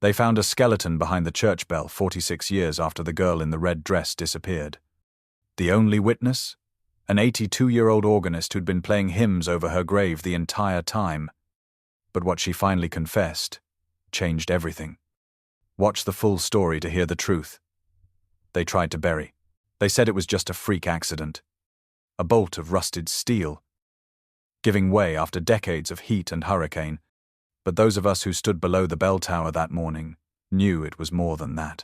They found a skeleton behind the church bell 46 years after the girl in the red dress disappeared. The only witness? An 82-year-old organist who'd been playing hymns over her grave the entire time. But what she finally confessed changed everything. Watch the full story to hear the truth. They tried to bury. They said it was just a freak accident. A bolt of rusted steel, giving way after decades of heat and hurricane. But those of us who stood below the bell tower that morning knew it was more than that.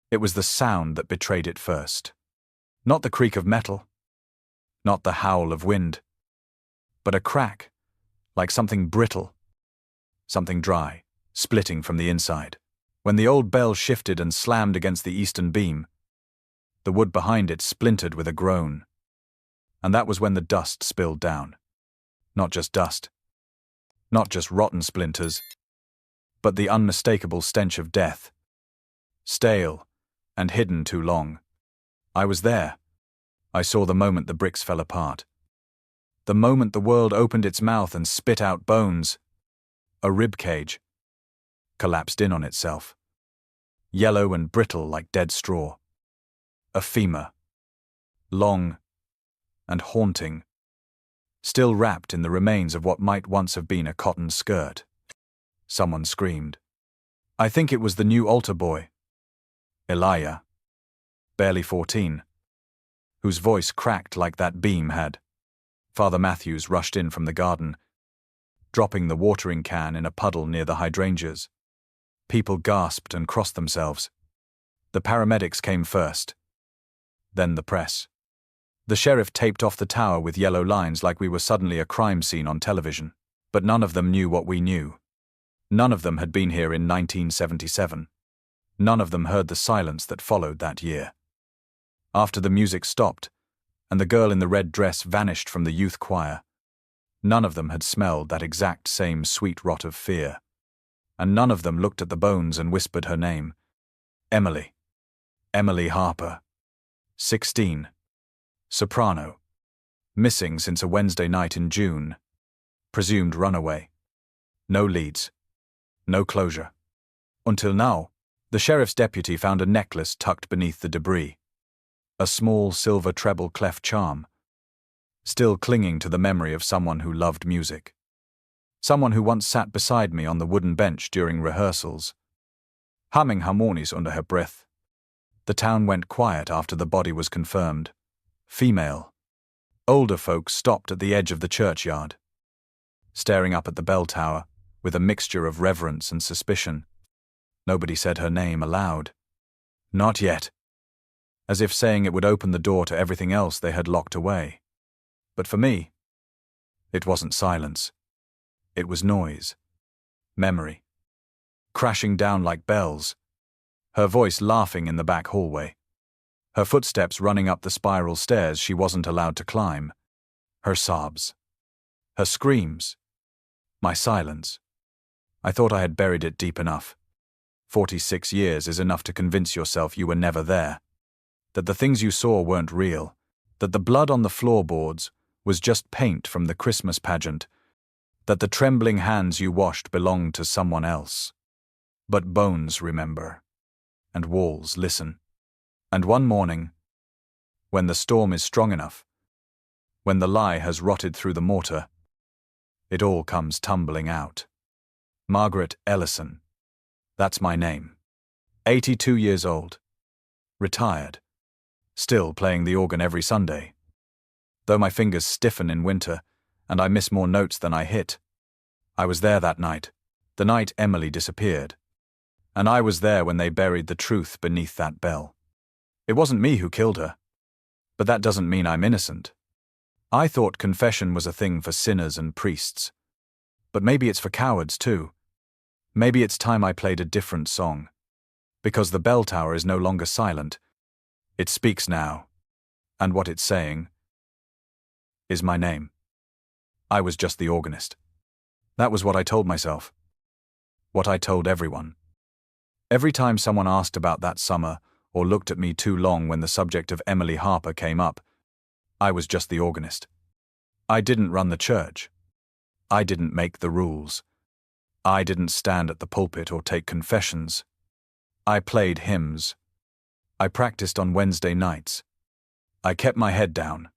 It was the sound that betrayed it first. Not the creak of metal, not the howl of wind, but a crack, like something brittle, something dry, splitting from the inside. When the old bell shifted and slammed against the eastern beam, the wood behind it splintered with a groan. And that was when the dust spilled down. Not just dust, not just rotten splinters, but the unmistakable stench of death. Stale and hidden too long. I was there. I saw the moment the bricks fell apart. The moment the world opened its mouth and spit out bones. A rib cage collapsed in on itself, yellow and brittle like dead straw. A femur, long and haunting, still wrapped in the remains of what might once have been a cotton skirt. Someone screamed. I think it was the new altar boy, Elijah, barely 14, whose voice cracked like that beam had. Father Matthews rushed in from the garden, dropping the watering can in a puddle near the hydrangeas. People gasped and crossed themselves. The paramedics came first, then the press. The sheriff taped off the tower with yellow lines like we were suddenly a crime scene on television. But none of them knew what we knew. None of them had been here in 1977. None of them heard the silence that followed that year. After the music stopped, and the girl in the red dress vanished from the youth choir, none of them had smelled that exact same sweet rot of fear. And none of them looked at the bones and whispered her name. Emily. Emily Harper. 16. Soprano. Missing since a Wednesday night in June. Presumed runaway. No leads. No closure. Until now, the sheriff's deputy found a necklace tucked beneath the debris. A small silver treble clef charm. Still clinging to the memory of someone who loved music. Someone who once sat beside me on the wooden bench during rehearsals, humming harmonies under her breath. The town went quiet after the body was confirmed. Female. Older folks stopped at the edge of the churchyard, staring up at the bell tower with a mixture of reverence and suspicion. Nobody said her name aloud. Not yet. As if saying it would open the door to everything else they had locked away. But for me, it wasn't silence. It was noise. Memory. Crashing down like bells. Her voice laughing in the back hallway. Her footsteps running up the spiral stairs she wasn't allowed to climb. Her sobs. Her screams. My silence. I thought I had buried it deep enough. 46 years is enough to convince yourself you were never there. That the things you saw weren't real. That the blood on the floorboards was just paint from the Christmas pageant. That the trembling hands you washed belonged to someone else. But bones remember. And walls listen. And one morning, when the storm is strong enough, when the lie has rotted through the mortar, it all comes tumbling out. Margaret Ellison. That's my name. 82 years old. Retired. Still playing the organ every Sunday. Though my fingers stiffen in winter, and I miss more notes than I hit. I was there that night, the night Emily disappeared. And I was there when they buried the truth beneath that bell. It wasn't me who killed her. But that doesn't mean I'm innocent. I thought confession was a thing for sinners and priests. But maybe it's for cowards too. Maybe it's time I played a different song. Because the bell tower is no longer silent. It speaks now. And what it's saying is my name. I was just the organist. That was what I told myself. What I told everyone. Every time someone asked about that summer or looked at me too long when the subject of Emily Harper came up, I was just the organist. I didn't run the church. I didn't make the rules. I didn't stand at the pulpit or take confessions. I played hymns. I practiced on Wednesday nights. I kept my head down.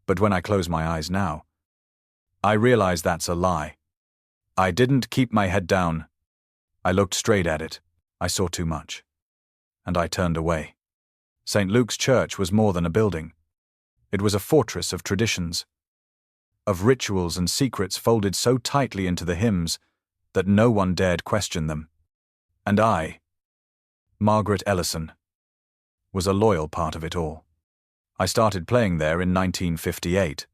But when I close my eyes now, I realize that's a lie. I didn't keep my head down. I looked straight at it. I saw too much. And I turned away. St. Luke's Church was more than a building. It was a fortress of traditions, of rituals and secrets folded so tightly into the hymns that no one dared question them. And I, Margaret Ellison, was a loyal part of it all. I started playing there in 1958.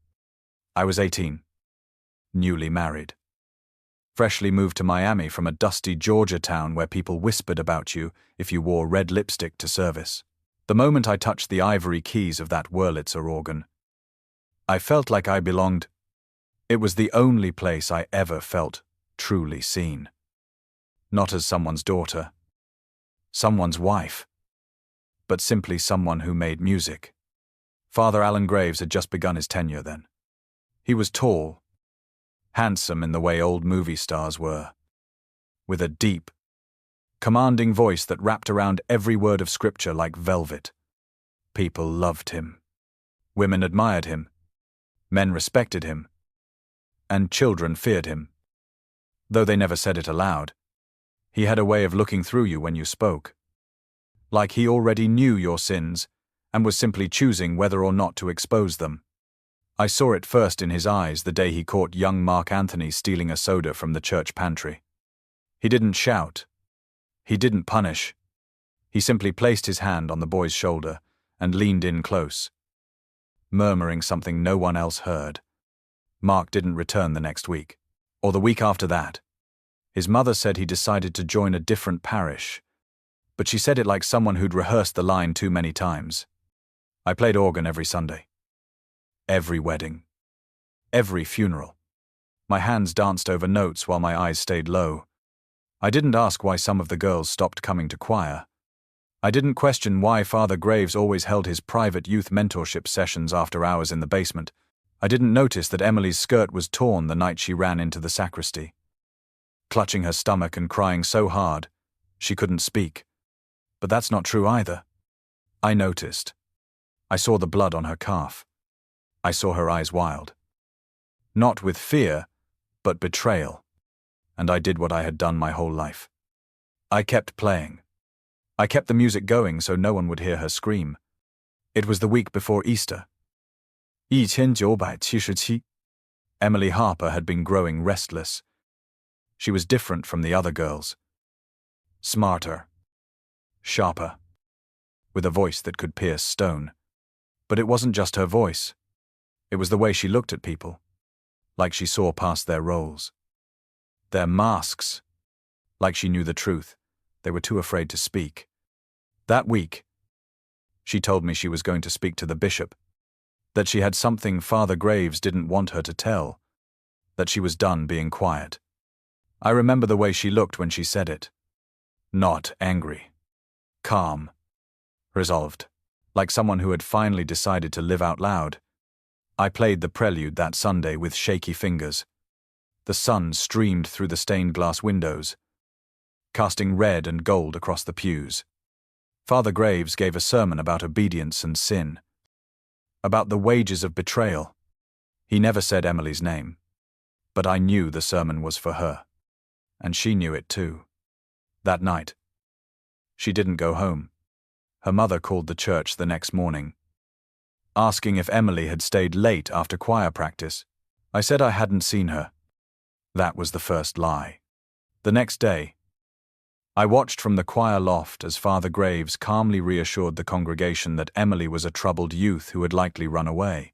I was 18, newly married. Freshly moved to Miami from a dusty Georgia town where people whispered about you if you wore red lipstick to service. The moment I touched the ivory keys of that Wurlitzer organ, I felt like I belonged. It was the only place I ever felt truly seen. Not as someone's daughter, someone's wife, but simply someone who made music. Father Alan Graves had just begun his tenure then. He was tall, handsome in the way old movie stars were, with a deep, commanding voice that wrapped around every word of scripture like velvet. People loved him. Women admired him. Men respected him. And children feared him. Though they never said it aloud, he had a way of looking through you when you spoke. Like he already knew your sins and was simply choosing whether or not to expose them. I saw it first in his eyes the day he caught young Mark Anthony stealing a soda from the church pantry. He didn't shout. He didn't punish. He simply placed his hand on the boy's shoulder and leaned in close, murmuring something no one else heard. Mark didn't return the next week, or the week after that. His mother said he decided to join a different parish, but she said it like someone who'd rehearsed the line too many times. I played organ every Sunday. Every wedding. Every funeral. My hands danced over notes while my eyes stayed low. I didn't ask why some of the girls stopped coming to choir. I didn't question why Father Graves always held his private youth mentorship sessions after hours in the basement. I didn't notice that Emily's skirt was torn the night she ran into the sacristy, clutching her stomach and crying so hard she couldn't speak. But that's not true either. I noticed. I saw the blood on her calf. I saw her eyes wild. Not with fear, but betrayal. And I did what I had done my whole life. I kept playing. I kept the music going so no one would hear her scream. It was the week before Easter. 1977. Emily Harper had been growing restless. She was different from the other girls. Smarter. Sharper. With a voice that could pierce stone. But it wasn't just her voice. It was the way she looked at people. Like she saw past their roles. Their masks. Like she knew the truth. They were too afraid to speak. That week, she told me she was going to speak to the bishop. That she had something Father Graves didn't want her to tell. That she was done being quiet. I remember the way she looked when she said it. Not angry. Calm. Resolved. Like someone who had finally decided to live out loud. I played the prelude that Sunday with shaky fingers. The sun streamed through the stained glass windows, casting red and gold across the pews. Father Graves gave a sermon about obedience and sin. About the wages of betrayal. He never said Emily's name. But I knew the sermon was for her. And she knew it too. That night, she didn't go home. Her mother called the church the next morning, asking if Emily had stayed late after choir practice. I said I hadn't seen her. That was the first lie. The next day, I watched from the choir loft as Father Graves calmly reassured the congregation that Emily was a troubled youth who had likely run away,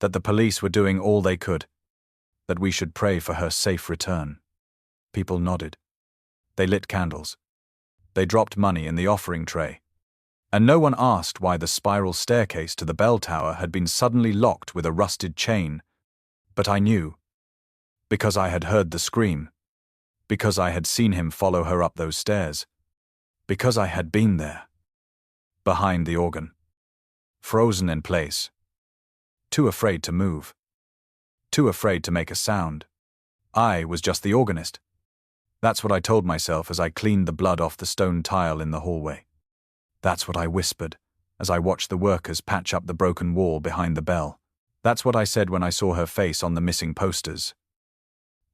that the police were doing all they could, that we should pray for her safe return. People nodded. They lit candles. They dropped money in the offering tray. And no one asked why the spiral staircase to the bell tower had been suddenly locked with a rusted chain. But I knew. Because I had heard the scream. Because I had seen him follow her up those stairs. Because I had been there. Behind the organ. Frozen in place. Too afraid to move. Too afraid to make a sound. I was just the organist. That's what I told myself as I cleaned the blood off the stone tile in the hallway. That's what I whispered as I watched the workers patch up the broken wall behind the bell. That's what I said when I saw her face on the missing posters.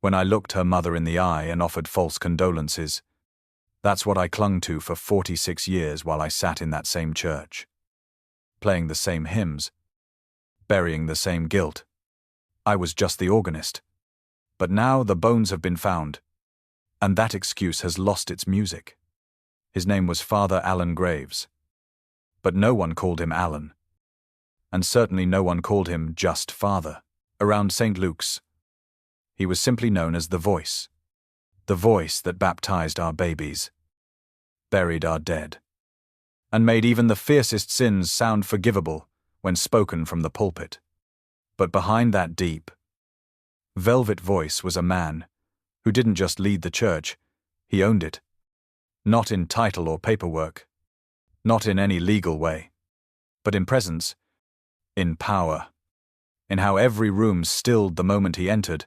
When I looked her mother in the eye and offered false condolences. That's what I clung to for 46 years while I sat in that same church. Playing the same hymns. Burying the same guilt. I was just the organist. But now the bones have been found. And that excuse has lost its music. His name was Father Alan Graves. But no one called him Alan. And certainly no one called him just Father. Around St. Luke's, he was simply known as the Voice. The voice that baptized our babies, buried our dead, and made even the fiercest sins sound forgivable when spoken from the pulpit. But behind that deep, velvet voice was a man who didn't just lead the church, he owned it. Not in title or paperwork, not in any legal way, but in presence, in power, in how every room stilled the moment he entered.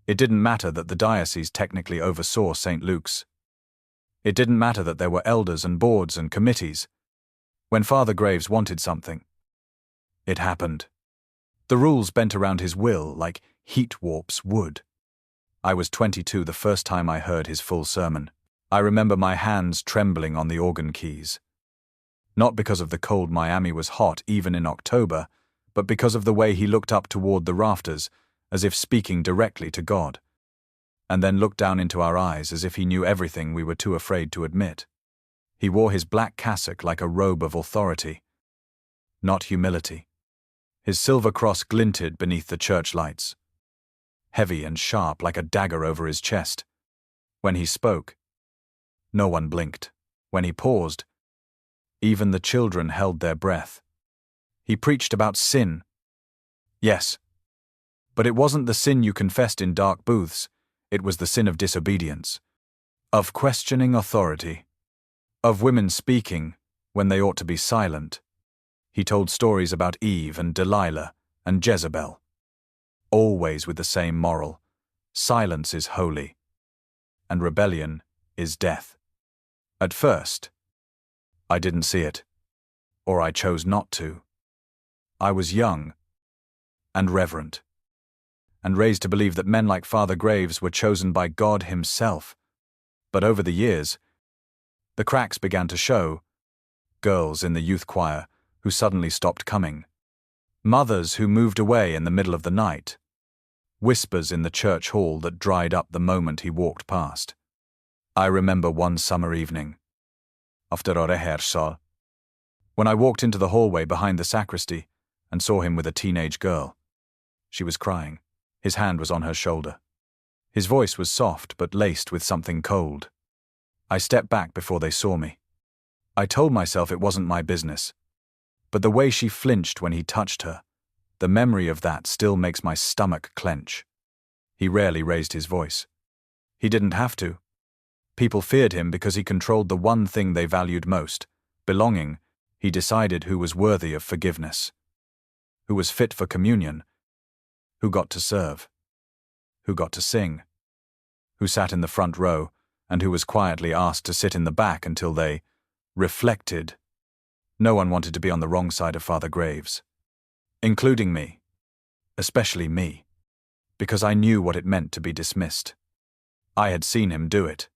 It didn't matter that the diocese technically oversaw St. Luke's. It didn't matter that there were elders and boards and committees. When Father Graves wanted something, it happened. The rules bent around his will like heat warps would. I was 22 the first time I heard his full sermon. I remember my hands trembling on the organ keys. Not because of the cold Miami was hot even in October, but because of the way he looked up toward the rafters, as if speaking directly to God, and then looked down into our eyes as if he knew everything we were too afraid to admit. He wore his black cassock like a robe of authority, not humility. His silver cross glinted beneath the church lights, heavy and sharp like a dagger over his chest. When he spoke, no one blinked. When he paused, even the children held their breath. He preached about sin. Yes. But it wasn't the sin you confessed in dark booths, it was the sin of disobedience, of questioning authority, of women speaking when they ought to be silent. He told stories about Eve and Delilah and Jezebel, always with the same moral: silence is holy, and rebellion is death. At first, I didn't see it, or I chose not to. I was young and reverent, and raised to believe that men like Father Graves were chosen by God himself. But over the years, the cracks began to show. Girls in the youth choir who suddenly stopped coming. Mothers who moved away in the middle of the night. Whispers in the church hall that dried up the moment he walked past. I remember one summer evening, after a rehearsal, when I walked into the hallway behind the sacristy and saw him with a teenage girl. She was crying. His hand was on her shoulder. His voice was soft but laced with something cold. I stepped back before they saw me. I told myself it wasn't my business. But the way she flinched when he touched her, the memory of that still makes my stomach clench. He rarely raised his voice. He didn't have to. People feared him because he controlled the one thing they valued most, belonging. He decided who was worthy of forgiveness, who was fit for communion, who got to serve, who got to sing, who sat in the front row, and who was quietly asked to sit in the back until they reflected. No one wanted to be on the wrong side of Father Graves, including me, especially me, because I knew what it meant to be dismissed. I had seen him do it.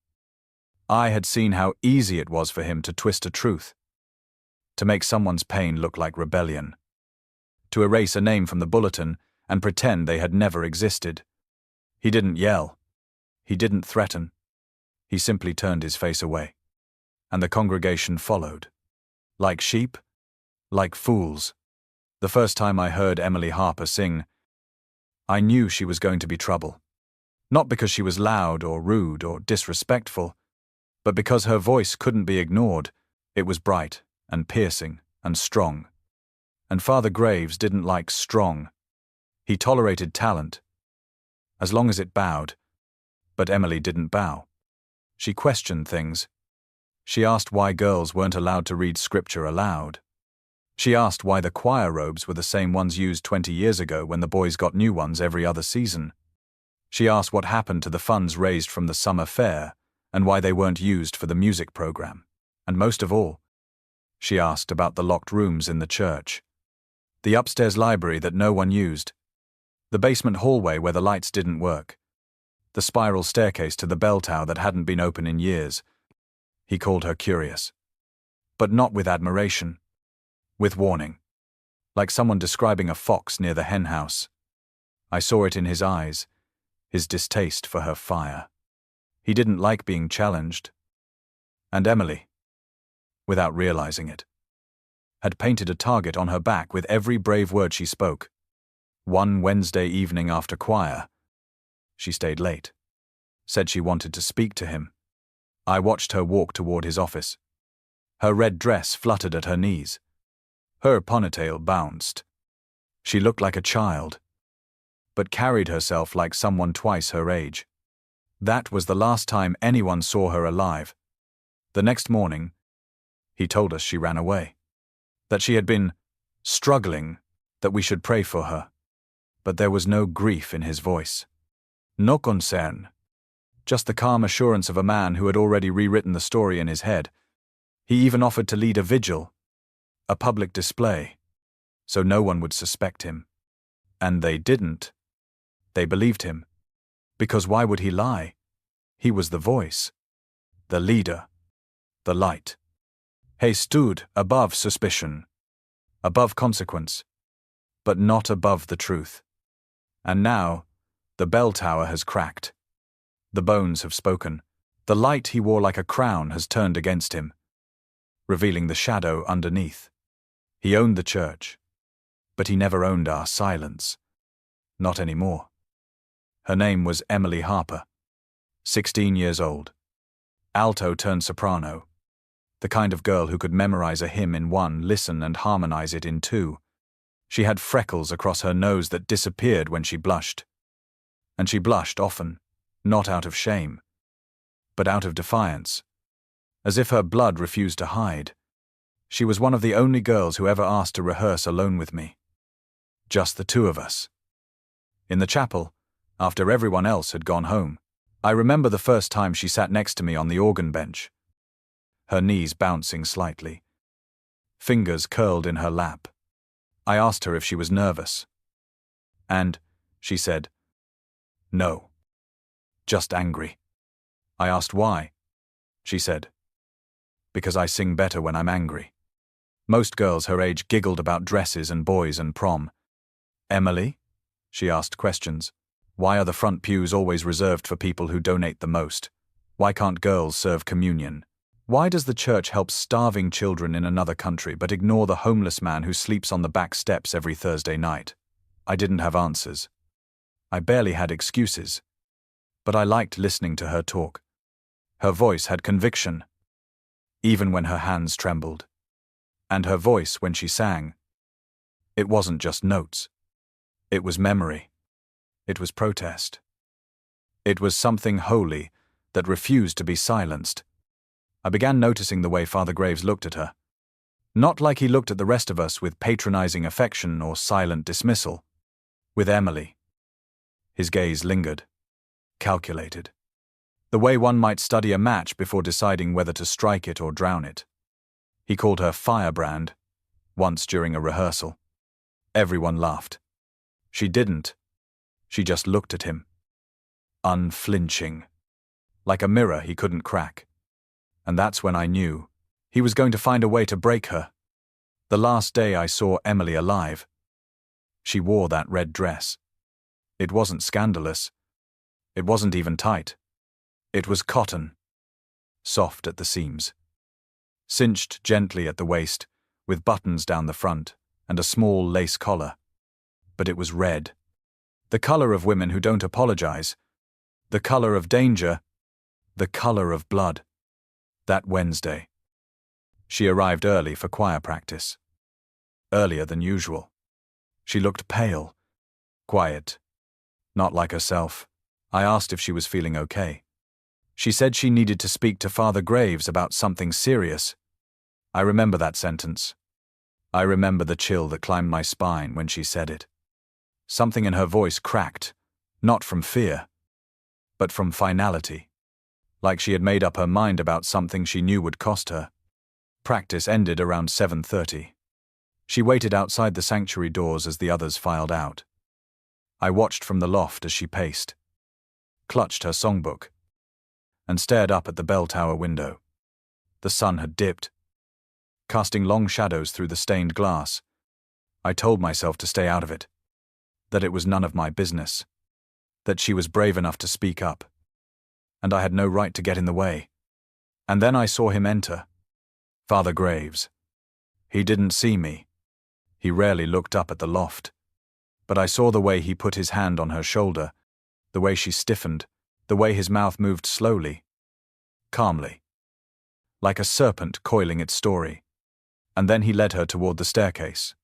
I had seen how easy it was for him to twist a truth, to make someone's pain look like rebellion, to erase a name from the bulletin and pretend they had never existed. He didn't yell. He didn't threaten. He simply turned his face away. And the congregation followed. Like sheep, like fools. The first time I heard Emily Harper sing, I knew she was going to be trouble. Not because she was loud or rude or disrespectful, but because her voice couldn't be ignored. It was bright and piercing and strong. And Father Graves didn't like strong. He tolerated talent, as long as it bowed. But Emily didn't bow. She questioned things. She asked why girls weren't allowed to read scripture aloud. She asked why the choir robes were the same ones used 20 years ago when the boys got new ones every other season. She asked what happened to the funds raised from the summer fair and why they weren't used for the music program. And most of all, she asked about the locked rooms in the church, the upstairs library that no one used, the basement hallway where the lights didn't work, the spiral staircase to the bell tower that hadn't been open in years. He called her curious, but not with admiration, with warning, like someone describing a fox near the hen house. I saw it in his eyes, his distaste for her fire. He didn't like being challenged. And Emily, without realizing it, had painted a target on her back with every brave word she spoke. One Wednesday evening after choir, she stayed late, said she wanted to speak to him. I watched her walk toward his office. Her red dress fluttered at her knees. Her ponytail bounced. She looked like a child, but carried herself like someone twice her age. That was the last time anyone saw her alive. The next morning, he told us she ran away, that she had been struggling, that we should pray for her. But there was no grief in his voice. No concern. Just the calm assurance of a man who had already rewritten the story in his head. He even offered to lead a vigil, a public display, so no one would suspect him. And they didn't. They believed him. Because why would he lie? He was the voice, the leader, the light. He stood above suspicion, above consequence, but not above the truth. And now, the bell tower has cracked. The bones have spoken. The light he wore like a crown has turned against him, revealing the shadow underneath. He owned the church, but he never owned our silence. Not anymore. Her name was Emily Harper, 16 years old. Alto turned soprano. The kind of girl who could memorize a hymn in one, listen and harmonize it in two. She had freckles across her nose that disappeared when she blushed. And she blushed often, not out of shame, but out of defiance, as if her blood refused to hide. She was one of the only girls who ever asked to rehearse alone with me. Just the two of us. In the chapel, after everyone else had gone home, I remember the first time she sat next to me on the organ bench, her knees bouncing slightly, fingers curled in her lap. I asked her if she was nervous. And she said, "No. Just angry." I asked why. She said, "Because I sing better when I'm angry." Most girls her age giggled about dresses and boys and prom. "Emily?" She asked questions. "Why are the front pews always reserved for people who donate the most? Why can't girls serve communion? Why does the church help starving children in another country but ignore the homeless man who sleeps on the back steps every Thursday night?" I didn't have answers. I barely had excuses. But I liked listening to her talk. Her voice had conviction, even when her hands trembled. And her voice when she sang. It wasn't just notes. It was memory. It was protest. It was something holy that refused to be silenced. I began noticing the way Father Graves looked at her. Not like he looked at the rest of us with patronizing affection or silent dismissal. With Emily, his gaze lingered, calculated. The way one might study a match before deciding whether to strike it or drown it. He called her firebrand, once during a rehearsal. Everyone laughed. She didn't. She just looked at him. Unflinching. Like a mirror he couldn't crack. And that's when I knew he was going to find a way to break her. The last day I saw Emily alive. She wore that red dress. It wasn't scandalous. It wasn't even tight. It was cotton. Soft at the seams. Cinched gently at the waist, with buttons down the front, and a small lace collar. But it was red. The color of women who don't apologize. The color of danger. The color of blood. That Wednesday, she arrived early for choir practice. Earlier than usual. She looked pale, quiet, not like herself. I asked if she was feeling okay. She said she needed to speak to Father Graves about something serious. I remember that sentence. I remember the chill that climbed my spine when she said it. Something in her voice cracked, not from fear, but from finality, like she had made up her mind about something she knew would cost her. Practice ended around 7:30. She waited outside the sanctuary doors as the others filed out. I watched from the loft as she paced, clutched her songbook, and stared up at the bell tower window. The sun had dipped, casting long shadows through the stained glass. I told myself to stay out of it, that it was none of my business, that she was brave enough to speak up, and I had no right to get in the way. And then I saw him enter. Father Graves. He didn't see me. He rarely looked up at the loft. But I saw the way he put his hand on her shoulder, the way she stiffened, the way his mouth moved slowly, calmly, like a serpent coiling its story. And then he led her toward the staircase,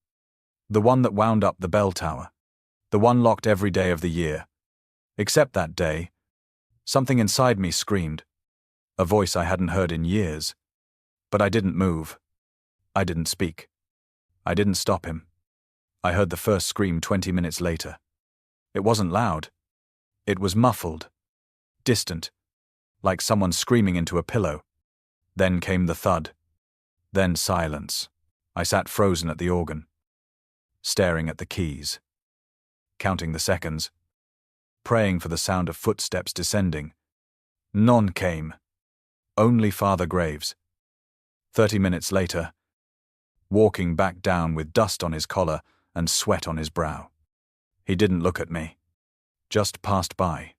the one that wound up the bell tower, the one locked every day of the year. Except that day, something inside me screamed, a voice I hadn't heard in years. But I didn't move. I didn't speak. I didn't stop him. I heard the first scream 20 minutes later. It wasn't loud. It was muffled, distant, like someone screaming into a pillow. Then came the thud. Then silence. I sat frozen at the organ, staring at the keys, counting the seconds, praying for the sound of footsteps descending. None came. Only Father Graves. 30 minutes later, walking back down with dust on his collar and sweat on his brow. He didn't look at me, just passed by,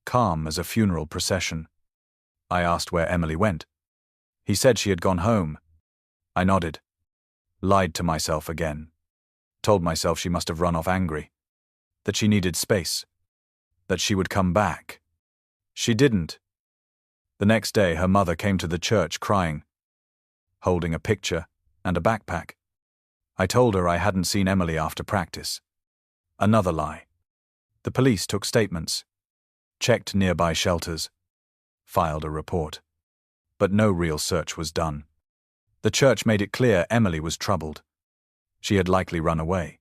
calm as a funeral procession. I asked where Emily went. He said she had gone home. I nodded, lied to myself again, told myself she must have run off angry, that she needed space, that she would come back. She didn't. The next day her mother came to the church crying, holding a picture and a backpack. I told her I hadn't seen Emily after practice. Another lie. The police took statements, checked nearby shelters, filed a report. But no real search was done. The church made it clear Emily was troubled. She had likely run away.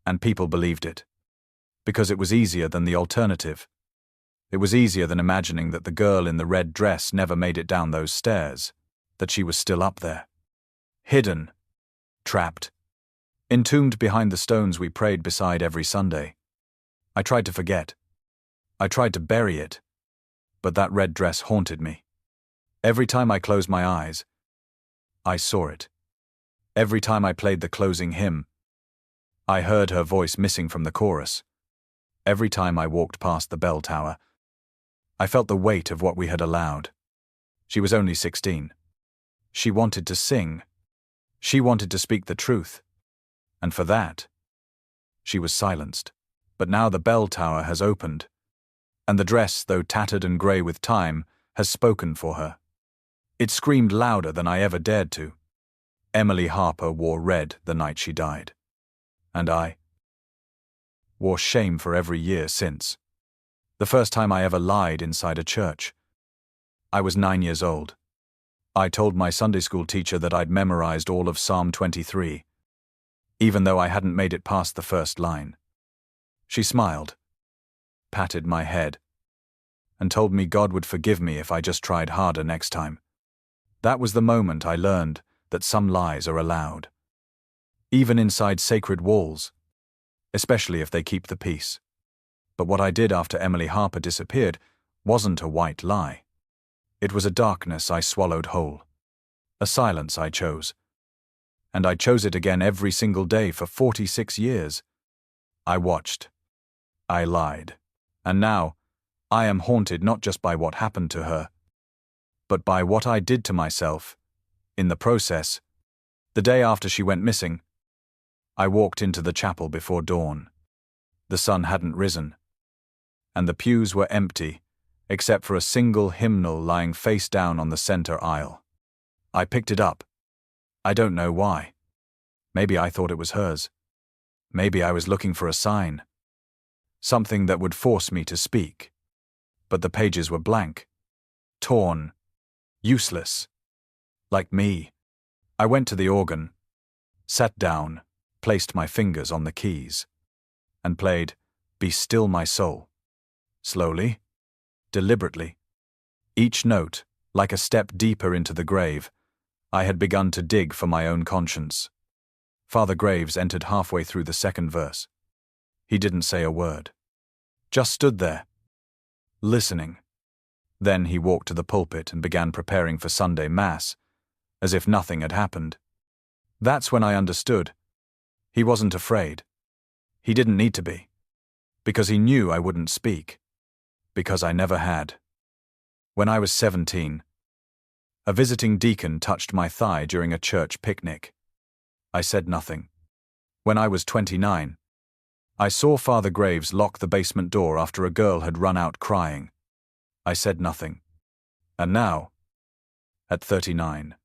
And people believed it, because it was easier than the alternative. It was easier than imagining that the girl in the red dress never made it down those stairs, that she was still up there, hidden, trapped, entombed behind the stones we prayed beside every Sunday. I tried to forget. I tried to bury it. But that red dress haunted me. Every time I closed my eyes, I saw it. Every time I played the closing hymn, I heard her voice missing from the chorus. Every time I walked past the bell tower, I felt the weight of what we had allowed. She was only 16. She wanted to sing. She wanted to speak the truth. And for that, she was silenced. But now the bell tower has opened, and the dress, though tattered and grey with time, has spoken for her. It screamed louder than I ever dared to. Emily Harper wore red the night she died. And I wore shame for every year since. The first time I ever lied inside a church. I was 9 years old. I told my Sunday school teacher that I'd memorized all of Psalm 23, even though I hadn't made it past the first line. She smiled, patted my head, and told me God would forgive me if I just tried harder next time. That was the moment I learned that some lies are allowed, even inside sacred walls, especially if they keep the peace. But what I did after Emily Harper disappeared wasn't a white lie. It was a darkness I swallowed whole, a silence I chose. And I chose it again every single day for 46 years. I watched. I lied. And now, I am haunted not just by what happened to her, but by what I did to myself. In the process, the day after she went missing, I walked into the chapel before dawn. The sun hadn't risen, and the pews were empty, except for a single hymnal lying face down on the center aisle. I picked it up. I don't know why. Maybe I thought it was hers. Maybe I was looking for a sign, something that would force me to speak. But the pages were blank, torn, useless, like me. I went to the organ, sat down, placed my fingers on the keys, and played "Be Still My Soul." Slowly, deliberately. Each note, like a step deeper into the grave, I had begun to dig for my own conscience. Father Graves entered halfway through the second verse. He didn't say a word. Just stood there, listening. Then he walked to the pulpit and began preparing for Sunday Mass, as if nothing had happened. That's when I understood. He wasn't afraid. He didn't need to be. Because he knew I wouldn't speak. Because I never had. When I was 17, a visiting deacon touched my thigh during a church picnic. I said nothing. When I was 29, I saw Father Graves lock the basement door after a girl had run out crying. I said nothing. And now, at 39,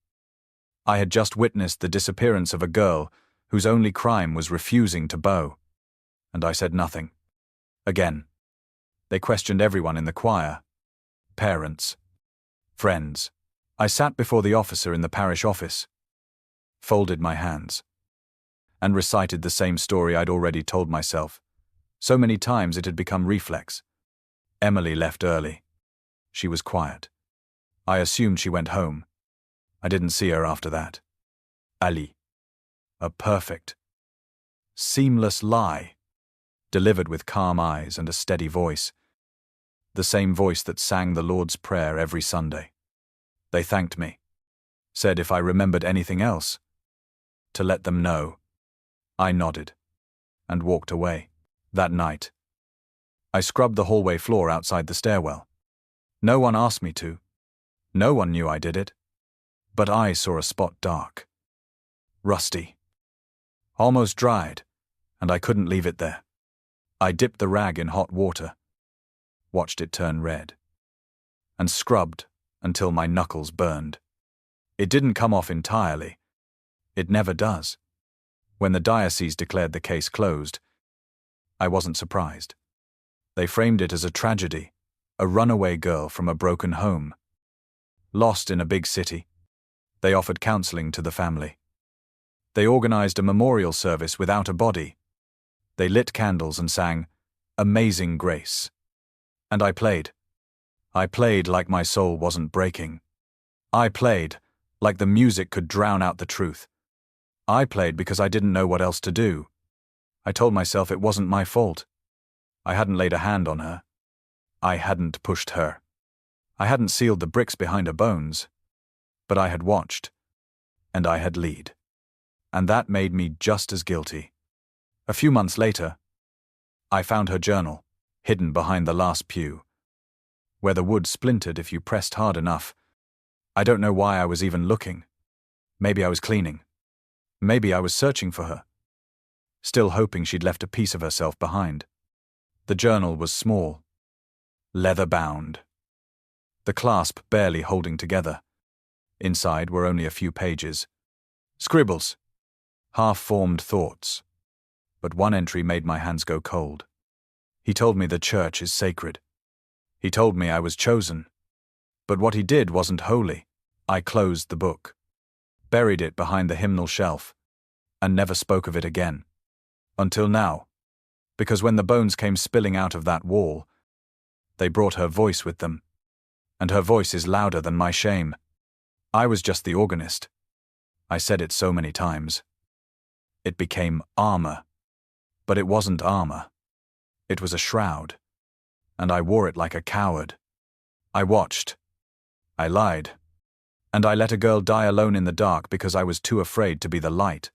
I had just witnessed the disappearance of a girl whose only crime was refusing to bow. And I said nothing. Again. They questioned everyone in the choir. Parents. Friends. I sat before the officer in the parish office, folded my hands, and recited the same story I'd already told myself. So many times it had become reflex. Emily left early. She was quiet. I assumed she went home. I didn't see her after that. Ali. A perfect, seamless lie, delivered with calm eyes and a steady voice. The same voice that sang the Lord's Prayer every Sunday. They thanked me, said if I remembered anything else, to let them know. I nodded, and walked away. That night, I scrubbed the hallway floor outside the stairwell. No one asked me to. No one knew I did it. But I saw a spot dark, rusty, almost dried, and I couldn't leave it there. I dipped the rag in hot water, watched it turn red, and scrubbed until my knuckles burned. It didn't come off entirely. It never does. When the diocese declared the case closed, I wasn't surprised. They framed it as a tragedy, a runaway girl from a broken home. Lost in a big city. They offered counseling to the family. They organized a memorial service without a body. They lit candles and sang, "Amazing Grace." And I played. I played like my soul wasn't breaking. I played like the music could drown out the truth. I played because I didn't know what else to do. I told myself it wasn't my fault. I hadn't laid a hand on her. I hadn't pushed her. I hadn't sealed the bricks behind her bones. But I had watched. And I had lied. And that made me just as guilty. A few months later, I found her journal, hidden behind the last pew, where the wood splintered if you pressed hard enough. I don't know why I was even looking. Maybe I was cleaning. Maybe I was searching for her, still hoping she'd left a piece of herself behind. The journal was small, leather-bound, the clasp barely holding together. Inside were only a few pages. Scribbles, half-formed thoughts. But one entry made my hands go cold. He told me the church is sacred. He told me I was chosen. But what he did wasn't holy. I closed the book, buried it behind the hymnal shelf, and never spoke of it again. Until now. Because when the bones came spilling out of that wall, they brought her voice with them. And her voice is louder than my shame. I was just the organist. I said it so many times. It became armor. But it wasn't armor. It was a shroud. And I wore it like a coward. I watched. I lied. And I let a girl die alone in the dark because I was too afraid to be the light.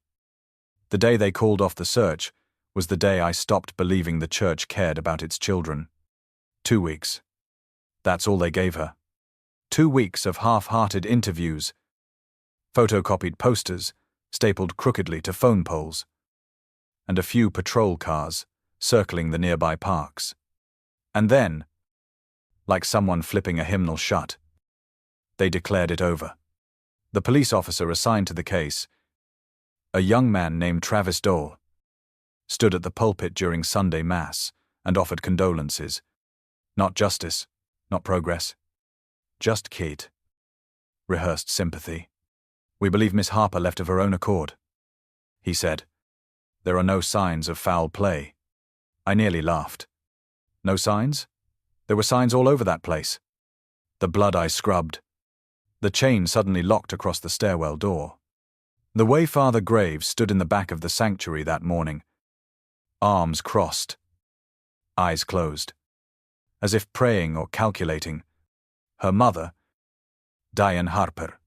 The day they called off the search was the day I stopped believing the church cared about its children. 2 weeks. That's all they gave her. 2 weeks of half-hearted interviews, photocopied posters stapled crookedly to phone poles, and a few patrol cars circling the nearby parks. And then, like someone flipping a hymnal shut, they declared it over. The police officer assigned to the case, a young man named Travis Dole, stood at the pulpit during Sunday Mass and offered condolences. Not justice, not progress. Just Kate. Rehearsed sympathy. "We believe Miss Harper left of her own accord," he said. "There are no signs of foul play." I nearly laughed. No signs? There were signs all over that place. The blood I scrubbed. The chain suddenly locked across the stairwell door. The way Father Graves stood in the back of the sanctuary that morning, arms crossed, eyes closed, as if praying or calculating. Her mother, Diane Harper,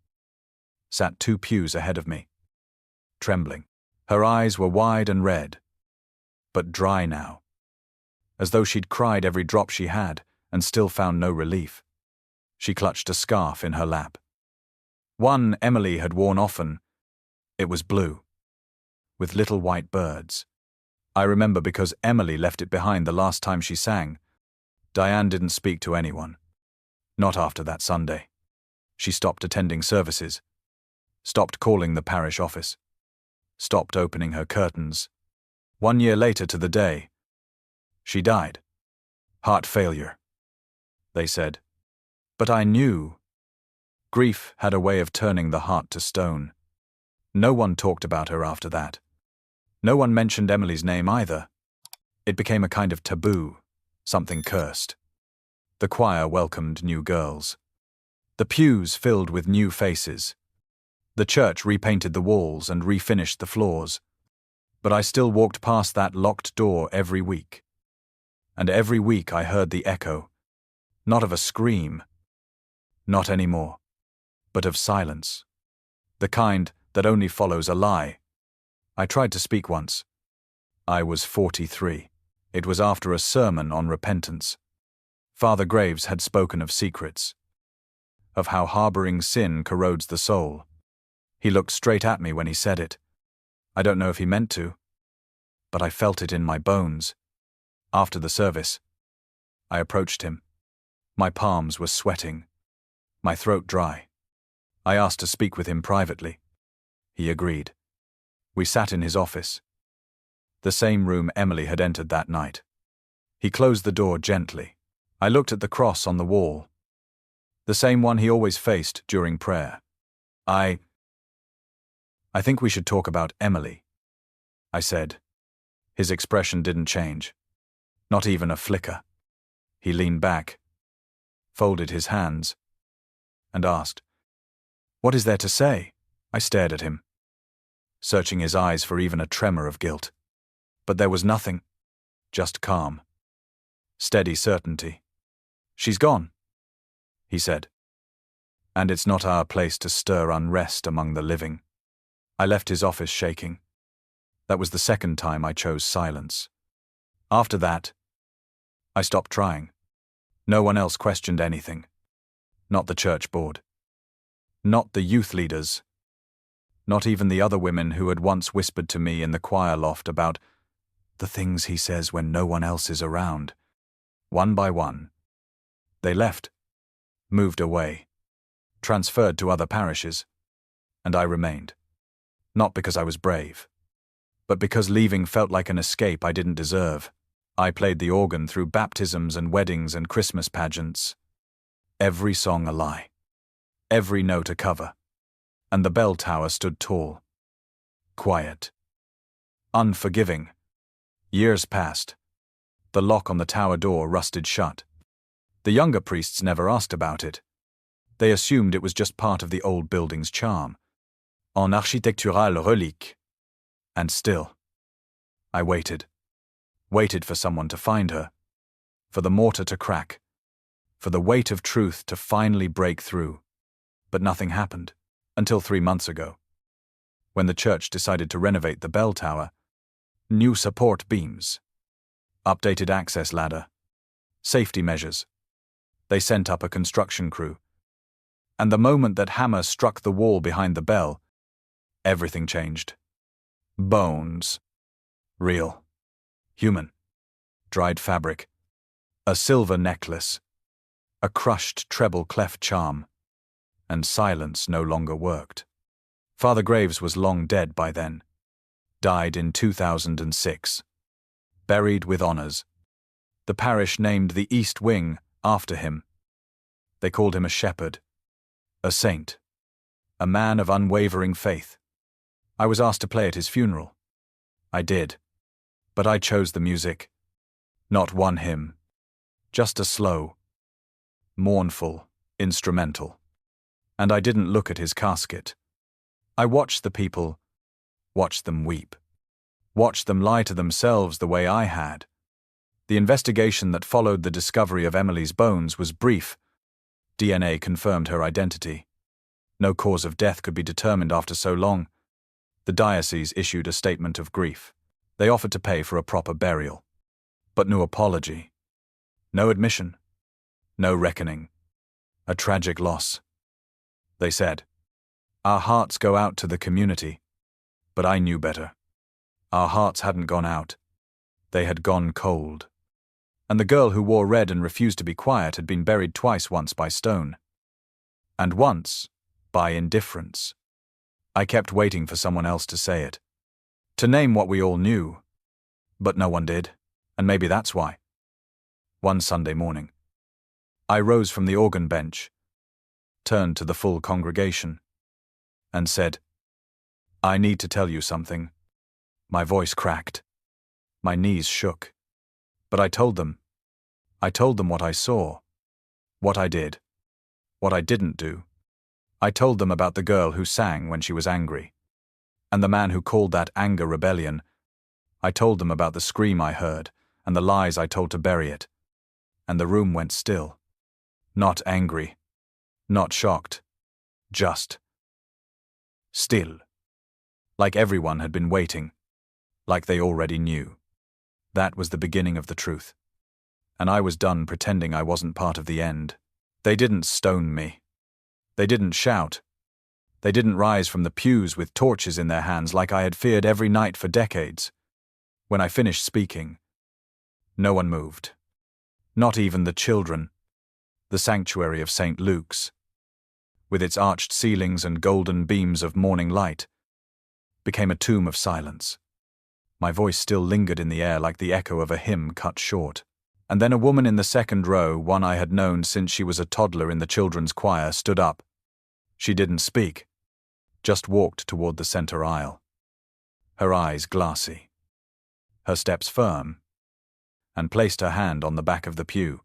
sat 2 pews ahead of me, trembling. Her eyes were wide and red, but dry now, as though she'd cried every drop she had and still found no relief. She clutched a scarf in her lap. One Emily had worn often. It was blue, with little white birds. I remember because Emily left it behind the last time she sang. Diane didn't speak to anyone. Not after that Sunday. She stopped attending services, stopped calling the parish office, stopped opening her curtains. 1 year later to the day, she died. Heart failure, they said. But I knew. Grief had a way of turning the heart to stone. No one talked about her after that. No one mentioned Emily's name either. It became a kind of taboo, something cursed. The choir welcomed new girls. The pews filled with new faces. The church repainted the walls and refinished the floors. But I still walked past that locked door every week. And every week I heard the echo, not of a scream, not anymore, but of silence. The kind that only follows a lie. I tried to speak once. I was 43. It was after a sermon on repentance. Father Graves had spoken of secrets, of how harboring sin corrodes the soul. He looked straight at me when he said it. I don't know if he meant to, but I felt it in my bones. After the service, I approached him. My palms were sweating, my throat dry. I asked to speak with him privately. He agreed. We sat in his office, the same room Emily had entered that night. He closed the door gently. I looked at the cross on the wall, the same one he always faced during prayer. I think we should talk about Emily, I said. His expression didn't change, not even a flicker. He leaned back, folded his hands, and asked, "What is there to say?" I stared at him, searching his eyes for even a tremor of guilt. But there was nothing, just calm, steady certainty. "She's gone," he said. "And it's not our place to stir unrest among the living." I left his office shaking. That was the second time I chose silence. After that, I stopped trying. No one else questioned anything. Not the church board. Not the youth leaders. Not even the other women who had once whispered to me in the choir loft about the things he says when no one else is around. One by one, they left, moved away, transferred to other parishes, and I remained. Not because I was brave, but because leaving felt like an escape I didn't deserve. I played the organ through baptisms and weddings and Christmas pageants. Every song a lie, every note a cover, and the bell tower stood tall, quiet, unforgiving. Years passed. The lock on the tower door rusted shut. The younger priests never asked about it. They assumed it was just part of the old building's charm. En architectural relique. And still, I waited. Waited for someone to find her, for the mortar to crack, for the weight of truth to finally break through. But nothing happened, until 3 months ago, when the church decided to renovate the bell tower. New support beams, updated access ladder, safety measures. They sent up a construction crew. And the moment that hammer struck the wall behind the bell, everything changed. Bones. Real. Human. Dried fabric. A silver necklace. A crushed treble clef charm. And silence no longer worked. Father Graves was long dead by then. Died in 2006. Buried with honors. The parish named the East Wing after him. They called him a shepherd, a saint, a man of unwavering faith. I was asked to play at his funeral. I did, but I chose the music. Not one hymn, Just a slow, mournful instrumental. And I didn't look at his casket. I watched the people, watched them weep, watched them lie to themselves the way I had. The investigation that followed the discovery of Emily's bones was brief. DNA confirmed her identity. No cause of death could be determined after so long. The diocese issued a statement of grief. They offered to pay for a proper burial. But no apology. No admission. No reckoning. A tragic loss. They said, "Our hearts go out to the community." But I knew better. Our hearts hadn't gone out. They had gone cold. And the girl who wore red and refused to be quiet had been buried twice, once by stone. And once by indifference. I kept waiting for someone else to say it. To name what we all knew. But no one did, and maybe that's why. One Sunday morning, I rose from the organ bench, turned to the full congregation, and said, "I need to tell you something." My voice cracked. My knees shook. But I told them what I saw, what I did, what I didn't do. I told them about the girl who sang when she was angry, and the man who called that anger rebellion. I told them about the scream I heard, and the lies I told to bury it. And the room went still. Not angry, not shocked, just still. Like everyone had been waiting, like they already knew. That was the beginning of the truth. And I was done pretending I wasn't part of the end. They didn't stone me. They didn't shout. They didn't rise from the pews with torches in their hands like I had feared every night for decades. When I finished speaking, no one moved. Not even the children. The sanctuary of St. Luke's, with its arched ceilings and golden beams of morning light, became a tomb of silence. My voice still lingered in the air like the echo of a hymn cut short. And then a woman in the second row, one I had known since she was a toddler in the children's choir, stood up. She didn't speak, just walked toward the center aisle. Her eyes glassy, her steps firm, and placed her hand on the back of the pew.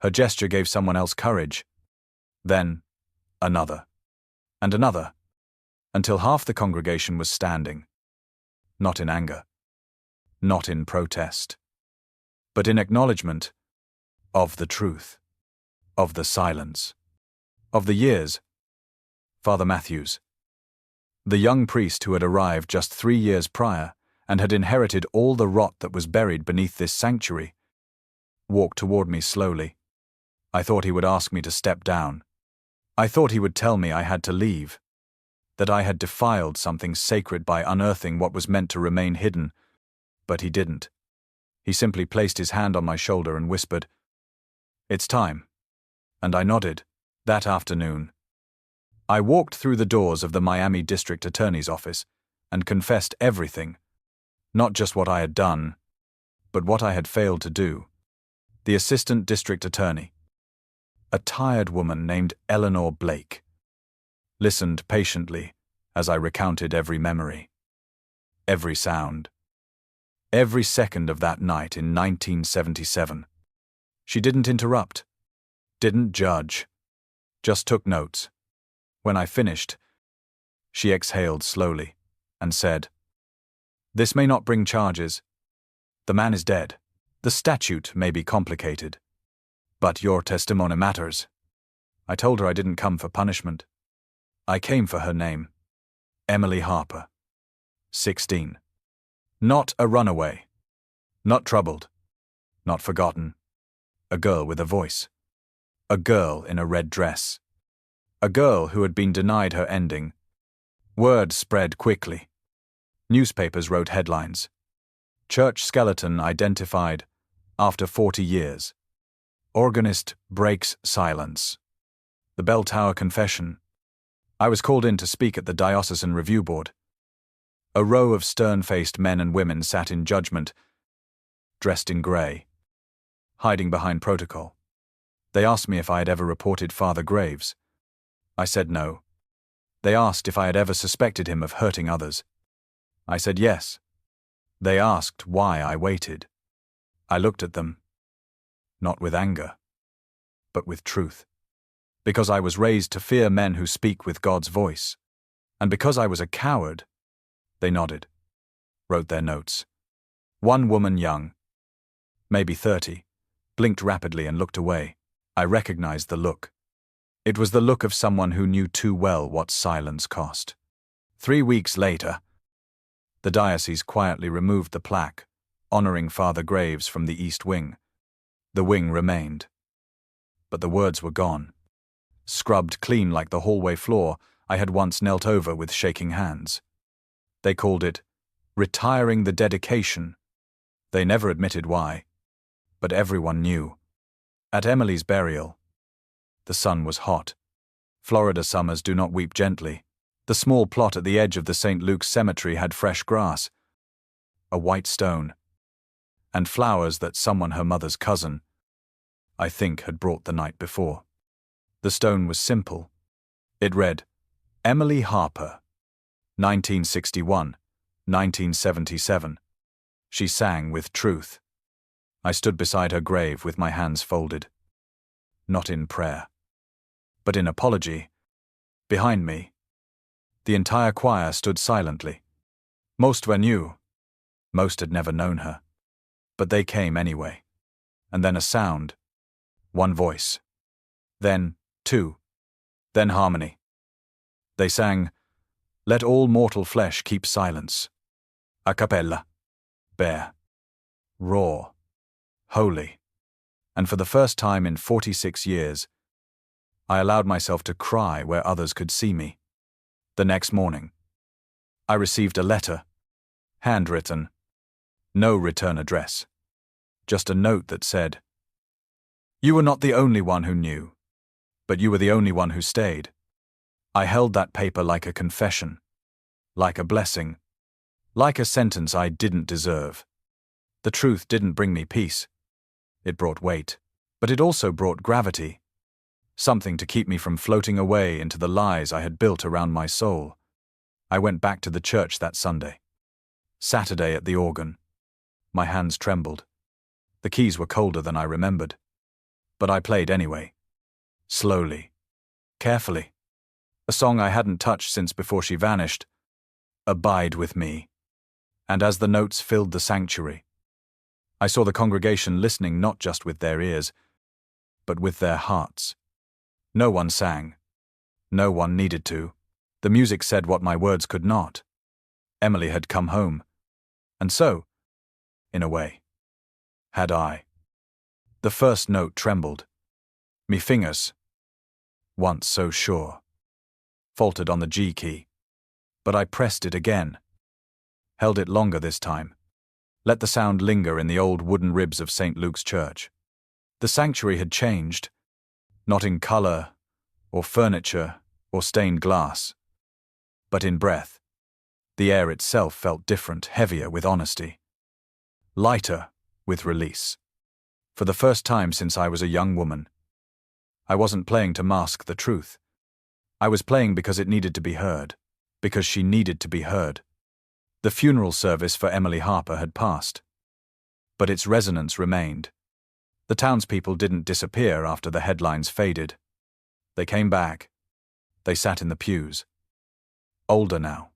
Her gesture gave someone else courage. Then, another, and another, until half the congregation was standing. Not in anger, not in protest, but in acknowledgement of the truth, of the silence, of the years. Father Matthews, the young priest who had arrived just 3 years prior and had inherited all the rot that was buried beneath this sanctuary, walked toward me slowly. I thought he would ask me to step down. I thought he would tell me I had to leave, that I had defiled something sacred by unearthing what was meant to remain hidden, but he didn't. He simply placed his hand on my shoulder and whispered, "It's time." And I nodded. That afternoon, I walked through the doors of the Miami District Attorney's office and confessed everything, not just what I had done, but what I had failed to do. The Assistant District Attorney, a tired woman named Eleanor Blake, listened patiently as I recounted every memory, every sound, every second of that night in 1977. She didn't interrupt, didn't judge, just took notes. When I finished, she exhaled slowly and said, "This may not bring charges. The man is dead. The statute may be complicated. But your testimony matters." I told her I didn't come for punishment. I came for her name. Emily Harper. 16. Not a runaway. Not troubled. Not forgotten. A girl with a voice. A girl in a red dress. A girl who had been denied her ending. Word spread quickly. Newspapers wrote headlines. Church skeleton identified after 40 years. Organist breaks silence. The bell tower confession. I was called in to speak at the Diocesan Review Board. A row of stern-faced men and women sat in judgment, dressed in grey, hiding behind protocol. They asked me if I had ever reported Father Graves. I said no. They asked if I had ever suspected him of hurting others. I said yes. They asked why I waited. I looked at them. not with anger, but with truth. Because I was raised to fear men who speak with God's voice. And because I was a coward, they nodded, wrote their notes. One woman young, maybe 30, blinked rapidly and looked away. I recognized the look. It was the look of someone who knew too well what silence cost. 3 weeks later, the diocese quietly removed the plaque, honoring Father Graves from the East Wing. The wing remained. But the words were gone. Scrubbed clean like the hallway floor I had once knelt over with shaking hands. They called it retiring the dedication. They never admitted why, but everyone knew. At Emily's burial, the sun was hot. Florida summers do not weep gently. The small plot at the edge of the St. Luke's cemetery had fresh grass, a white stone, and flowers that someone her mother's cousin, I think, had brought the night before. The stone was simple. It read, Emily Harper, 1961, 1977. She sang with truth. I stood beside her grave with my hands folded. Not in prayer, but in apology. Behind me, the entire choir stood silently. Most were new. Most had never known her. But they came anyway. And then a sound. One voice. Then two. Then harmony. They sang, Let all mortal flesh keep silence. A cappella. Bare. Raw. Holy. And for the first time in 46 years, I allowed myself to cry where others could see me. The next morning, I received a letter, handwritten, no return address, just a note that said, You were not the only one who knew, but you were the only one who stayed. I held that paper like a confession, like a blessing, like a sentence I didn't deserve. The truth didn't bring me peace. It brought weight, but it also brought gravity. Something to keep me from floating away into the lies I had built around my soul. I went back to the church that Sunday. Saturday at the organ. My hands trembled. The keys were colder than I remembered. But I played anyway. Slowly. Carefully. A song I hadn't touched since before she vanished. Abide with me. And as the notes filled the sanctuary, I saw the congregation listening not just with their ears, but with their hearts. No one sang. No one needed to. The music said what my words could not. Emily had come home. And so, in a way, had I. The first note trembled. Me fingers, once so sure, faltered on the G key. But I pressed it again. Held it longer this time. Let the sound linger in the old wooden ribs of St. Luke's Church. The sanctuary had changed. Not in color, or furniture, or stained glass, but in breath. The air itself felt different, heavier with honesty. Lighter with release. For the first time since I was a young woman, I wasn't playing to mask the truth. I was playing because it needed to be heard, because she needed to be heard. The funeral service for Emily Harper had passed, but its resonance remained. The townspeople didn't disappear after the headlines faded. They came back. They sat in the pews. Older now.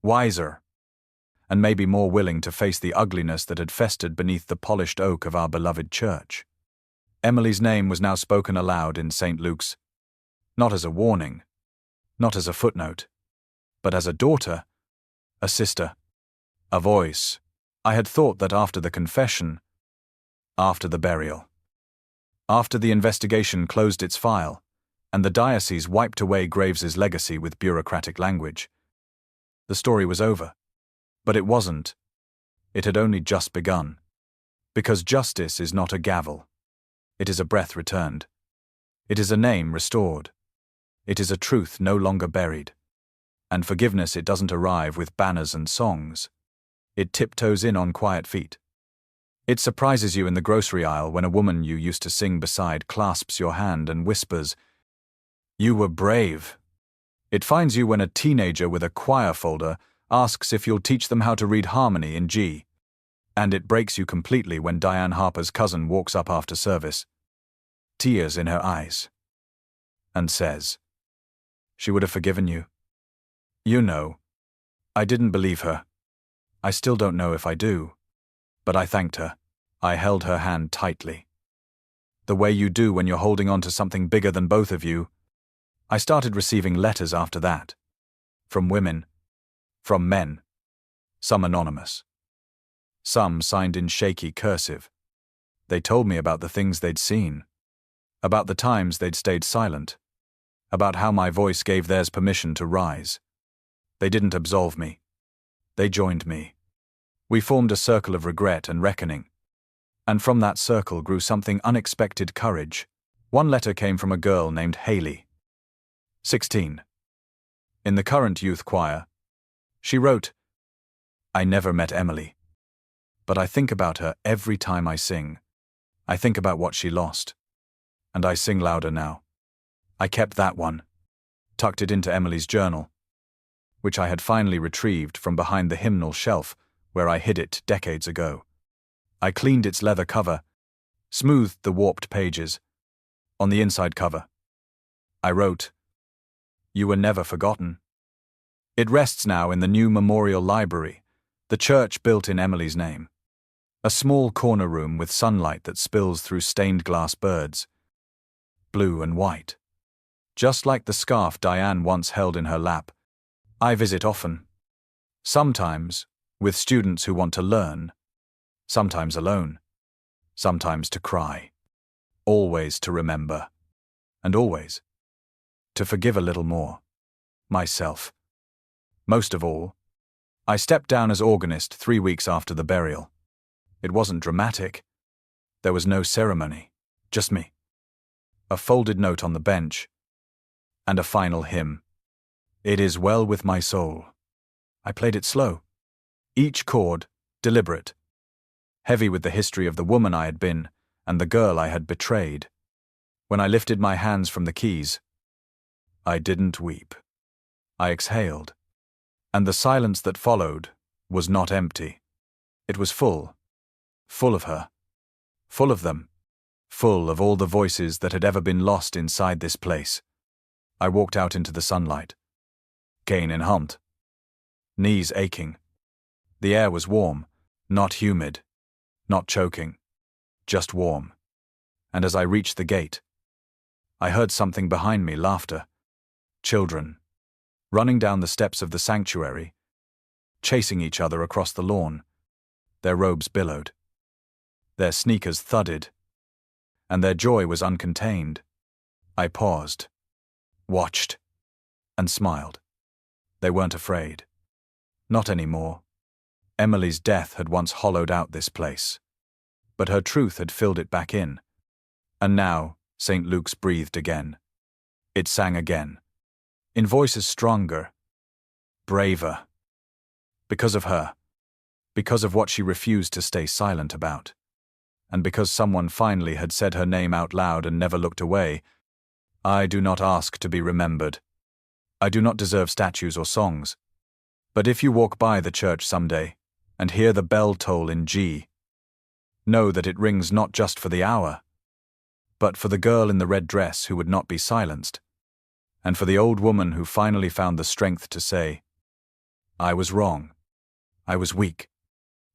Wiser. And maybe more willing to face the ugliness that had festered beneath the polished oak of our beloved church. Emily's name was now spoken aloud in St. Luke's, not as a warning, not as a footnote, but as a daughter, a sister, a voice. I had thought that after the confession, after the burial, after the investigation closed its file, and the diocese wiped away Graves's legacy with bureaucratic language, the story was over. But it wasn't. It had only just begun. Because justice is not a gavel. It is a breath returned. It is a name restored. It is a truth no longer buried. And forgiveness, it doesn't arrive with banners and songs. It tiptoes in on quiet feet. It surprises you in the grocery aisle when a woman you used to sing beside clasps your hand and whispers, "You were brave." It finds you when a teenager with a choir folder asks if you'll teach them how to read harmony in G. And it breaks you completely when Diane Harper's cousin walks up after service, tears in her eyes, and says, "She would have forgiven you." You know, I didn't believe her. I still don't know if I do. But I thanked her. I held her hand tightly. The way you do when you're holding on to something bigger than both of you. I started receiving letters after that. From women. From men. Some anonymous. Some signed in shaky cursive. They told me about the things they'd seen. About the times they'd stayed silent. About how my voice gave theirs permission to rise. They didn't absolve me. They joined me. We formed a circle of regret and reckoning. And from that circle grew something unexpected courage. One letter came from a girl named Haley, 16. In the current youth choir. She wrote, "I never met Emily. But I think about her every time I sing. I think about what she lost. And I sing louder now." I kept that one, tucked it into Emily's journal, which I had finally retrieved from behind the hymnal shelf where I hid it decades ago. I cleaned its leather cover, smoothed the warped pages. On the inside cover, I wrote, "You were never forgotten." It rests now in the new memorial library, the church built in Emily's name. A small corner room with sunlight that spills through stained glass birds, blue and white. Just like the scarf Diane once held in her lap. I visit often. Sometimes with students who want to learn. Sometimes alone. Sometimes to cry. Always to remember. And always to forgive a little more. Myself. Most of all, I stepped down as organist 3 weeks after the burial. It wasn't dramatic. There was no ceremony. Just me. A folded note on the bench. And a final hymn. "It is well with my soul." I played it slow. Each chord, deliberate. Heavy with the history of the woman I had been and the girl I had betrayed. When I lifted my hands from the keys, I didn't weep. I exhaled. And the silence that followed was not empty. It was full. Full of her. Full of them. Full of all the voices that had ever been lost inside this place. I walked out into the sunlight. Cane in hand. Knees aching. The air was warm, not humid, not choking, just warm. And as I reached the gate, I heard something behind me, laughter. Children. Running down the steps of the sanctuary, chasing each other across the lawn. Their robes billowed. Their sneakers thudded. And their joy was uncontained. I paused, watched, and smiled. They weren't afraid. Not anymore. Emily's death had once hollowed out this place. But her truth had filled it back in. And now, St. Luke's breathed again. It sang again. In voices stronger, braver. Because of her. Because of what she refused to stay silent about. And because someone finally had said her name out loud and never looked away. I do not ask to be remembered. I do not deserve statues or songs. But if you walk by the church someday and hear the bell toll in G, know that it rings not just for the hour, but for the girl in the red dress who would not be silenced, and for the old woman who finally found the strength to say, "I was wrong. I was weak.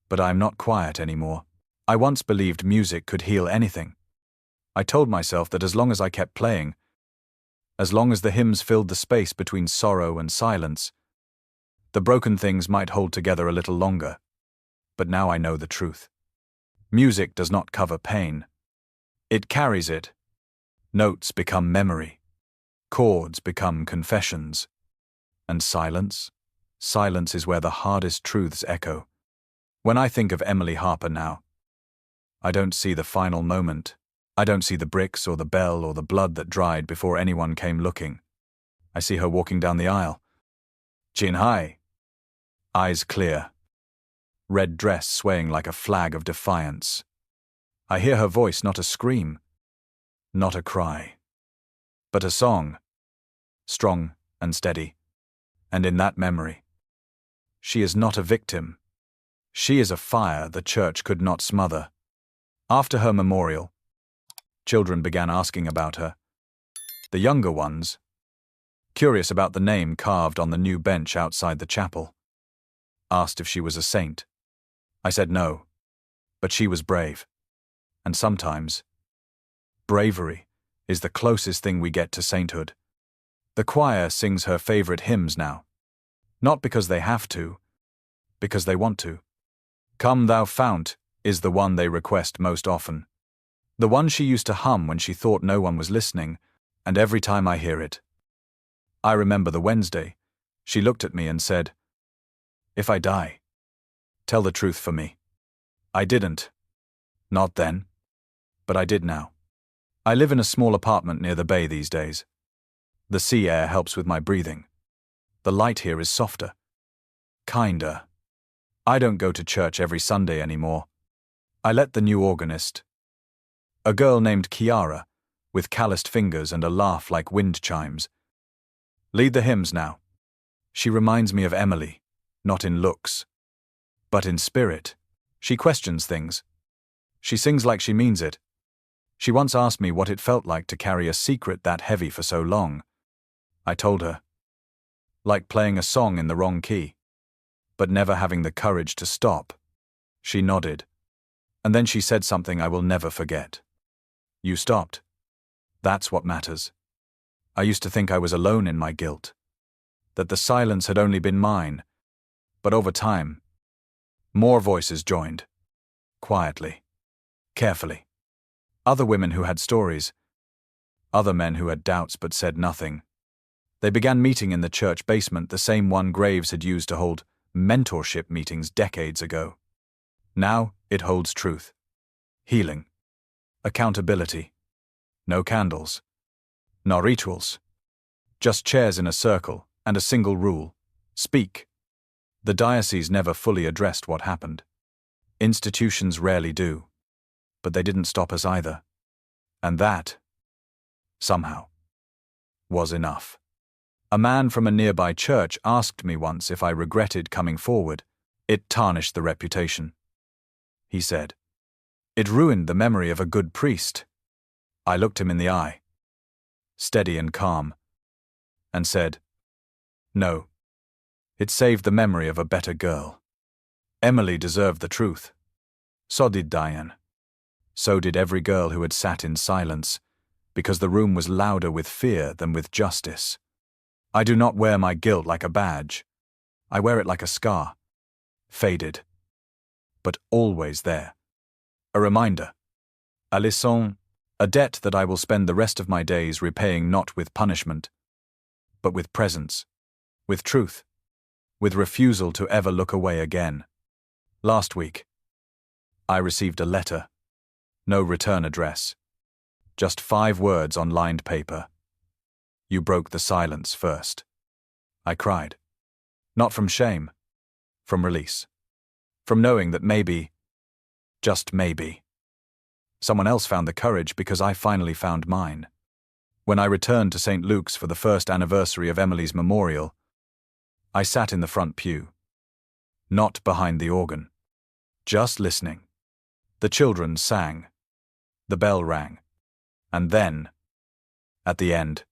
But I am not quiet anymore. I once believed music could heal anything. I told myself that as long as I kept playing, as long as the hymns filled the space between sorrow and silence, the broken things might hold together a little longer. But now I know the truth. Music does not cover pain. It carries it. Notes become memory. Chords become confessions. And silence? Silence is where the hardest truths echo. When I think of Emily Harper now, I don't see the final moment. I don't see the bricks or the bell or the blood that dried before anyone came looking. I see her walking down the aisle. Chin high. Eyes clear. Red dress swaying like a flag of defiance. I hear her voice, not a scream, not a cry, but a song, strong and steady. And in that memory, she is not a victim. She is a fire the church could not smother. After her memorial, children began asking about her. The younger ones, curious about the name carved on the new bench outside the chapel, asked if she was a saint. I said no, but she was brave. And sometimes, bravery is the closest thing we get to sainthood. The choir sings her favorite hymns now. Not because they have to, because they want to. Come Thou Fount is the one they request most often. The one she used to hum when she thought no one was listening, and every time I hear it. I remember the Wednesday, she looked at me and said, "If I die, tell the truth for me." I didn't. Not then. But I did now. I live in a small apartment near the bay these days. The sea air helps with my breathing. The light here is softer. Kinder. I don't go to church every Sunday anymore. I let the new organist, a girl named Chiara, with calloused fingers and a laugh like wind chimes, lead the hymns now. She reminds me of Emily, not in looks, but in spirit. She questions things. She sings like she means it. She once asked me what it felt like to carry a secret that heavy for so long. I told her, like playing a song in the wrong key, but never having the courage to stop. She nodded, and then she said something I will never forget. You stopped. That's what matters. I used to think I was alone in my guilt, that the silence had only been mine, but over time, more voices joined, quietly, carefully. Other women who had stories, other men who had doubts but said nothing. They began meeting in the church basement, the same one Graves had used to hold mentorship meetings decades ago. Now it holds truth, healing, accountability. No candles, no rituals, just chairs in a circle and a single rule: speak. The diocese never fully addressed what happened. Institutions rarely do. But they didn't stop us either. And that, somehow, was enough. A man from a nearby church asked me once if I regretted coming forward. It tarnished the reputation. He said, "It ruined the memory of a good priest." I looked him in the eye, steady and calm, and said, "No, it saved the memory of a better girl. Emily deserved the truth. So did Diane. So did every girl who had sat in silence, because the room was louder with fear than with justice. I do not wear my guilt like a badge. I wear it like a scar, faded, but always there. A reminder, a leçon, a debt that I will spend the rest of my days repaying, not with punishment, but with presence, with truth, with refusal to ever look away again. Last week, I received a letter. No return address. Just 5 words on lined paper. You broke the silence first. I cried. Not from shame. From release. From knowing that maybe, just maybe, someone else found the courage because I finally found mine. When I returned to St. Luke's for the first anniversary of Emily's memorial, I sat in the front pew. Not behind the organ. Just listening. The children sang. The bell rang. And then, at the end,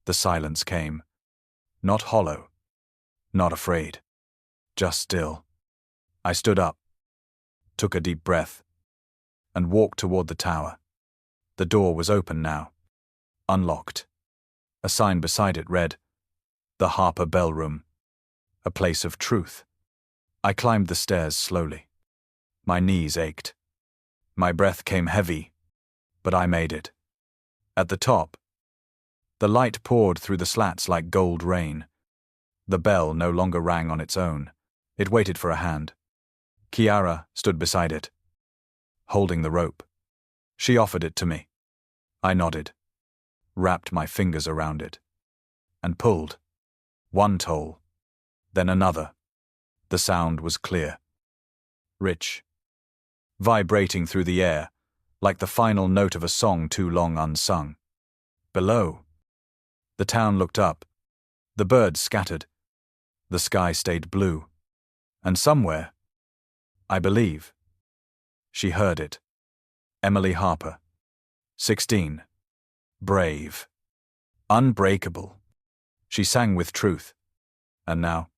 the silence came. Not hollow. Not afraid. Just still. I stood up, took a deep breath, and walked toward the tower. The door was open now. Unlocked. A sign beside it read, "The Harper Bell Room. A place of truth." I climbed the stairs slowly. My knees ached. My breath came heavy, but I made it. At the top, the light poured through the slats like gold rain. The bell no longer rang on its own. It waited for a hand. Chiara stood beside it, holding the rope. She offered it to me. I nodded, wrapped my fingers around it, and pulled. One toll, then another. The sound was clear, rich, vibrating through the air, like the final note of a song too long unsung. Below, the town looked up. The birds scattered. The sky stayed blue. And somewhere, I believe. She heard it. Emily Harper. 16. Brave. Unbreakable. She sang with truth. And now?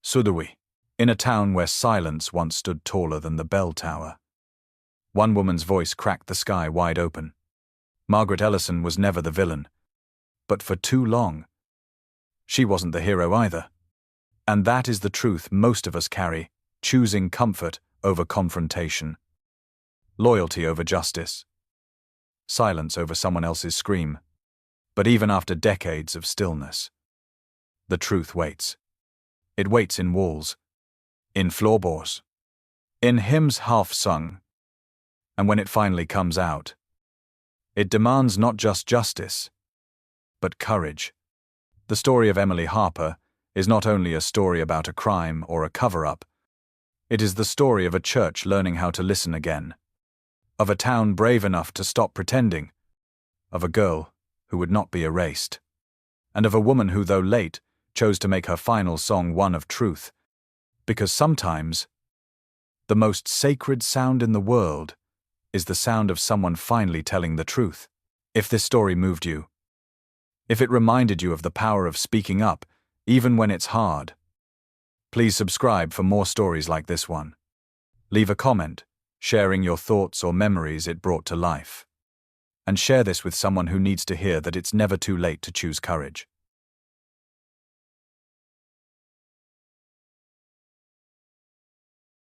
Sudawi. In a town where silence once stood taller than the bell tower. One woman's voice cracked the sky wide open. Margaret Ellison was never the villain. But for too long, she wasn't the hero either. And that is the truth most of us carry, choosing comfort over confrontation, loyalty over justice, silence over someone else's scream. But even after decades of stillness, the truth waits. It waits in walls, in floorboards, in hymns half sung. And when it finally comes out, it demands not just justice, but courage. The story of Emily Harper is not only a story about a crime or a cover-up, it is the story of a church learning how to listen again, of a town brave enough to stop pretending, of a girl who would not be erased, and of a woman who, though late, chose to make her final song one of truth, because sometimes the most sacred sound in the world is the sound of someone finally telling the truth. If this story moved you, if it reminded you of the power of speaking up, even when it's hard, please subscribe for more stories like this one. Leave a comment, sharing your thoughts or memories it brought to life. And share this with someone who needs to hear that it's never too late to choose courage.